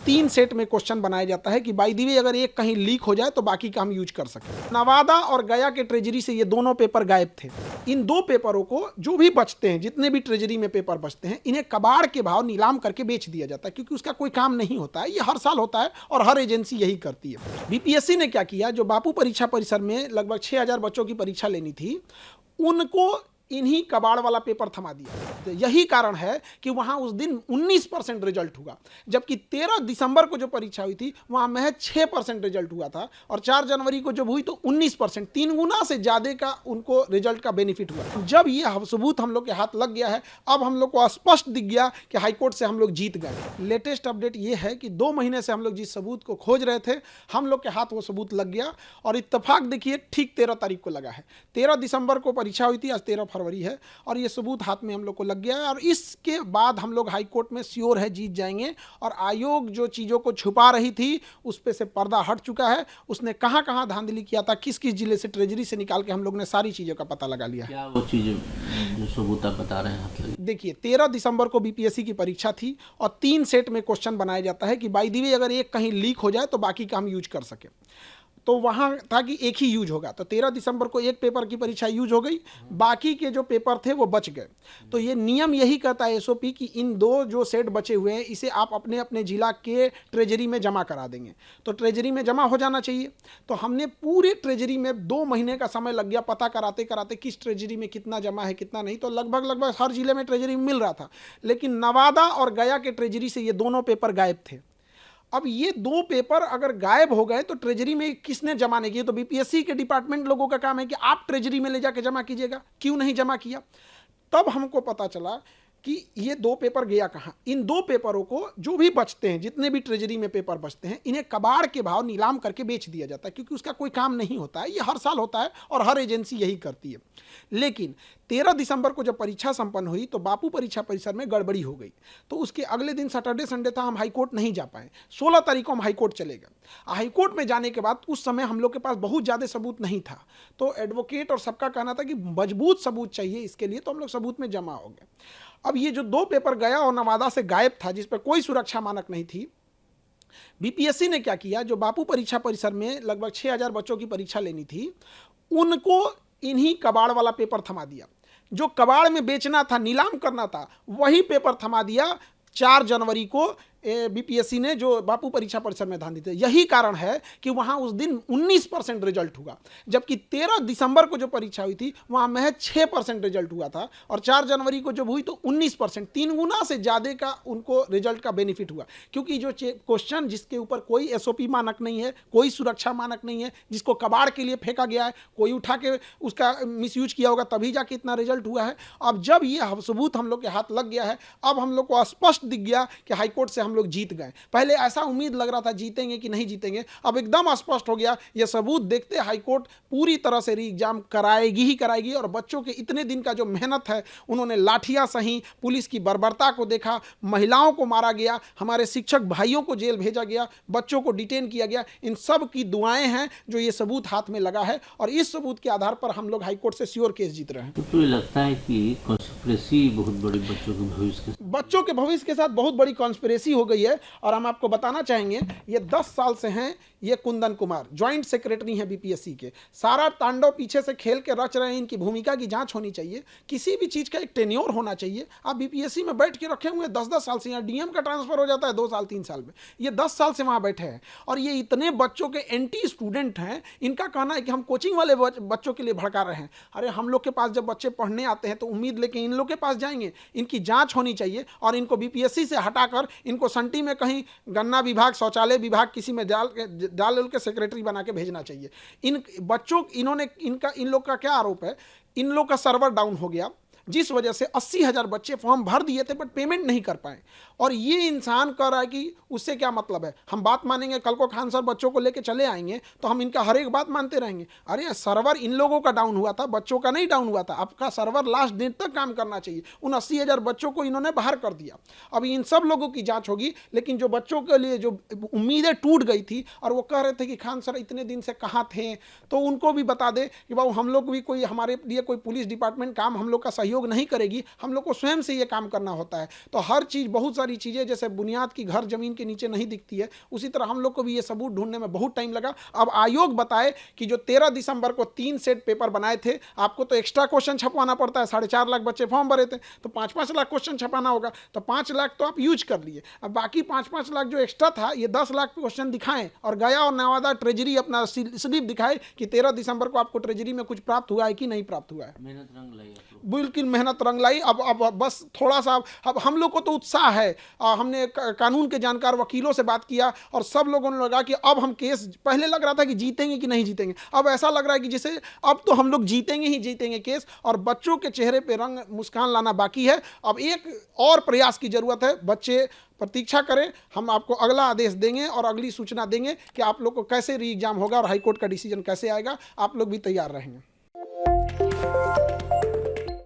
3 set में question बनाया जाता है कि बाय द वे अगर एक कहीं लीक हो जाए तो बाकी का हम यूज कर सकें। नवादा और गया के ट्रेजरी से ये दोनों पेपर गायब थे। इन दो पेपरों को जो भी बचते हैं, जितने भी ट्रेजरी में पेपर बचते हैं, इन्हें कबाड़ के भाव नीलाम करके बेच दिया जाता है, क्योंकि उसका कोई काम नहीं होता है। ये हर साल होता है और हर एजेंसी यही करती है। बीपीएससी ने क्या किया, जो बापू परीक्षा परिसर में लगभग 6000 बच्चों की परीक्षा लेनी थी, उनको इन्हीं कबाड़ वाला पेपर थमा दिया। तो यही कारण है कि वहां उस दिन 19% रिजल्ट हुआ, जबकि 13 दिसंबर को जो परीक्षा हुई थी वहां महज 6% रिजल्ट हुआ था, और 4 जनवरी को जब हुई तो 19%, 3 गुना से ज्यादा का उनको रिजल्ट का बेनिफिट हुआ। जब ये सबूत हम लोग के हाथ लग गया है, अब हम लोग को स्पष्ट दिख गया कि हाईकोर्ट से हम लोग जीत गए। लेटेस्ट अपडेट ये है कि 2 महीने से हम लोग जिस सबूत को खोज रहे थे, हम लोग के हाथ वो सबूत लग गया, और इत्तेफाक देखिए ठीक 13 तारीख को लगा है। 13 दिसंबर को परीक्षा हुई थी, आज 13 फरवरी है, और ये सबूत हाथ में हम लोग को लग गया है। और इसके बाद हम लोग हाई कोर्ट में श्योर है जीत जाएंगे। और आयोग जो चीज़ों को छुपा रही थी उस पे से पर्दा हट चुका है। उसने कहाँ कहाँ धांधली किया था, किस किस जिले से, ट्रेजरी से निकाल के हम लोग ने सारी चीज़ों का पता लगा लिया। क्या वो चीज़ें जो सबूत आप बता रहे हैं? देखिए, 13 दिसंबर को बीपीएससी की परीक्षा थी, और 3 सेट में क्वेश्चन बनाया जाता है कि बाय द वे अगर एक कहीं लीक हो जाए तो बाकी का हम यूज कर सकें। तो वहाँ था कि एक ही यूज होगा, तो 13 दिसंबर को एक पेपर की परीक्षा यूज हो गई, बाकी के जो पेपर थे वो बच गए। तो ये नियम यही कहता है एसओपी कि इन 2 जो सेट बचे हुए हैं, इसे आप अपने अपने जिला के ट्रेजरी में जमा करा देंगे। तो ट्रेजरी में जमा हो जाना चाहिए। तो हमने पूरे ट्रेजरी में 2 महीने का समय लग गया पता कराते कराते किस ट्रेजरी में कितना जमा है कितना नहीं। तो लगभग हर जिले में ट्रेजरी मिल रहा था, लेकिन नवादा और गया के ट्रेजरी से ये दोनों पेपर गायब थे। अब ये 2 पेपर अगर गायब हो गए तो ट्रेजरी में किसने जमा नहीं किए? तो बीपीएससी के डिपार्टमेंट लोगों का काम है कि आप ट्रेजरी में ले जाके जमा कीजिएगा, क्यों नहीं जमा किया? तब हमको पता चला कि ये 2 पेपर गया कहाँ। इन 2 पेपरों को जो भी बचते हैं, जितने भी ट्रेजरी में पेपर बचते हैं, इन्हें कबाड़ के भाव नीलाम करके बेच दिया जाता है, क्योंकि उसका कोई काम नहीं होता है। ये हर साल होता है और हर एजेंसी यही करती है। लेकिन 13 दिसंबर को जब परीक्षा संपन्न हुई तो बापू परीक्षा परिसर में गड़बड़ी हो गई। तो उसके अगले दिन सैटरडे संडे था, हम हाईकोर्ट नहीं जा पाए। 16 तारीख को हम हाईकोर्ट चले गए। हाईकोर्ट में जाने के बाद उस समय हम लोग के पास बहुत ज़्यादा सबूत नहीं था, तो एडवोकेट और सबका कहना था कि मजबूत सबूत चाहिए इसके लिए, तो हम लोग सबूत में जमा हो गए। अब ये जो 2 पेपर गया और नवादा से गायब था, जिस पर कोई सुरक्षा मानक नहीं थी, बीपीएससी ने क्या किया, जो बापू परीक्षा परिसर में लगभग 6000 बच्चों की परीक्षा लेनी थी, उनको इन्हीं कबाड़ वाला पेपर थमा दिया। जो कबाड़ में बेचना था, नीलाम करना था, वही पेपर थमा दिया। 4 जनवरी को बीपीएससी ने जो बापू परीक्षा परिसर में धांधली थी। यही कारण है कि वहां उस दिन 19% रिजल्ट हुआ, जबकि 13 दिसंबर को जो परीक्षा हुई थी वहां महज 6% रिजल्ट हुआ था, और 4 जनवरी को जब हुई तो 19%, 3 गुना से ज़्यादा का उनको रिजल्ट का बेनिफिट हुआ। क्योंकि जो क्वेश्चन जिसके ऊपर कोई एसओपी मानक नहीं है, कोई सुरक्षा मानक नहीं है, जिसको कबाड़ के लिए फेंका गया है, कोई उठा के उसका मिसयूज किया होगा, तभी जाके इतना रिजल्ट हुआ है। अब जब ये सबूत हम लोग के हाथ लग गया है, अब हम लोग को स्पष्ट दिख गया कि हाईकोर्ट से हम लोग जीत गए। पहले ऐसा उम्मीद लग रहा था जीतेंगे कि नहीं जीतेंगे, अब एकदम स्पष्ट हो गया। ये सबूत देखते हाईकोर्ट पूरी तरह से री एग्जाम कराएगी ही कराएगी। और बच्चों के इतने दिन का जो मेहनत है, उन्होंने लाठियां सही, पुलिस की बर्बरता को देखा, महिलाओं को मारा गया, हमारे शिक्षक भाइयों को जेल भेजा गया, बच्चों को डिटेन किया गया, इन सब की दुआएं हैं जो ये सबूत हाथ में लगा है। और इस सबूत के आधार पर हम लोग हाईकोर्ट से श्योर केस जीत रहे हैं। तो ये लगता है कि कॉन्स्पिरेसी बहुत बड़ी बच्चों के भविष्य के साथ बहुत बड़ी कॉन्स्पिरेसी हो गई है। और हम आपको बताना चाहेंगे, ये 10 साल से हैं। ये कुंदन कुमार ज्वाइंट सेक्रेटरी हैं बीपीएससी के। सारा तांडव पीछे से खेल के रच रहे हैं। इनकी भूमिका की जांच होनी चाहिए, किसी भी चीज़ का एक टेन्योर होना चाहिए। आप बीपीएससी में बैठ के रखे हुए हैं 10-10 साल से। यहाँ डीएम का ट्रांसफर हो जाता है 2 साल 3 साल में, ये 10 साल से वहाँ बैठे हैं। और ये इतने बच्चों के एंटी स्टूडेंट हैं। इनका कहना है कि हम कोचिंग वाले बच्चों के लिए भड़का रहे हैं। अरे हम लोग के पास जब बच्चे पढ़ने आते हैं तो उम्मीद लेके इन लोग के पास जाएंगे। इनकी जाँच होनी चाहिए, और इनको बीपीएससी से हटाकर इनको संटी में कहीं गन्ना विभाग, शौचालय विभाग किसी में डाल के सेक्रेटरी बना के भेजना चाहिए। इन बच्चों इन लोग का क्या आरोप है, इन लोग का सर्वर डाउन हो गया, जिस वजह से 80,000 बच्चे फॉर्म भर दिए थे बट पेमेंट नहीं कर पाए। और ये इंसान कह रहा है कि उससे क्या मतलब है, हम बात मानेंगे, कल को खान सर बच्चों को लेके चले आएंगे तो हम इनका हर एक बात मानते रहेंगे। अरे सर्वर इन लोगों का डाउन हुआ था, बच्चों का नहीं डाउन हुआ था। आपका सर्वर लास्ट डेट तक काम करना चाहिए। उन 80,000 बच्चों को इन्होंने बाहर कर दिया। अब इन सब लोगों की जाँच होगी, लेकिन जो बच्चों के लिए जो उम्मीदें टूट गई थी और वो कह रहे थे कि खान सर इतने दिन से कहाँ थे, तो उनको भी बता दे कि बाबू हम लोग भी कोई, हमारे लिए कोई पुलिस डिपार्टमेंट काम हम लोग का सहयोग नहीं करेगी, हम लोग को स्वयं से ये काम करना होता है। तो हर चीज़ बहुत सारी सारी चीज़ें जैसे बुनियाद की घर जमीन के नीचे नहीं दिखती है, उसी तरह हम लोग को भी ये सबूत ढूंढने में बहुत टाइम लगा। अब आयोग बताए कि जो 13 दिसंबर को 3 सेट पेपर बनाए थे, आपको तो एक्स्ट्रा क्वेश्चन छपवाना पड़ता है, 4.5 लाख बच्चे फॉर्म भरे थे, तो 5-5 लाख क्वेश्चन छपाना होगा, तो 5 लाख तो आप यूज कर लिए। अब बाकी 5-5 लाख जो एक्स्ट्रा था, ये 10 लाख क्वेश्चन दिखाएं और गया और नवादा ट्रेजरी अपना स्लिप दिखाए कि 13 दिसंबर को आपको ट्रेजरी में कुछ प्राप्त हुआ है कि नहीं प्राप्त हुआ है। मेहनत रंग लाई आप लोग। बिल्कुल मेहनत रंग लाई। अब बस थोड़ा सा अब हम लोग को तो उत्साह है। हमने कानून के जानकार वकीलों से बात किया और सब लोगों ने लगा कि अब हम केस, पहले लग रहा था कि जीतेंगे कि नहीं जीतेंगे, अब ऐसा लग रहा है कि जैसे अब तो हम लोग जीतेंगे ही जीतेंगे केस। और बच्चों के चेहरे पे रंग मुस्कान लाना बाकी है। अब एक और प्रयास की जरूरत है। बच्चे प्रतीक्षा करें, हम आपको अगला आदेश देंगे और अगली सूचना देंगे कि आप लोग को कैसे री एग्जाम होगा और हाईकोर्ट का डिसीजन कैसे आएगा। आप लोग भी तैयार रहेंगे।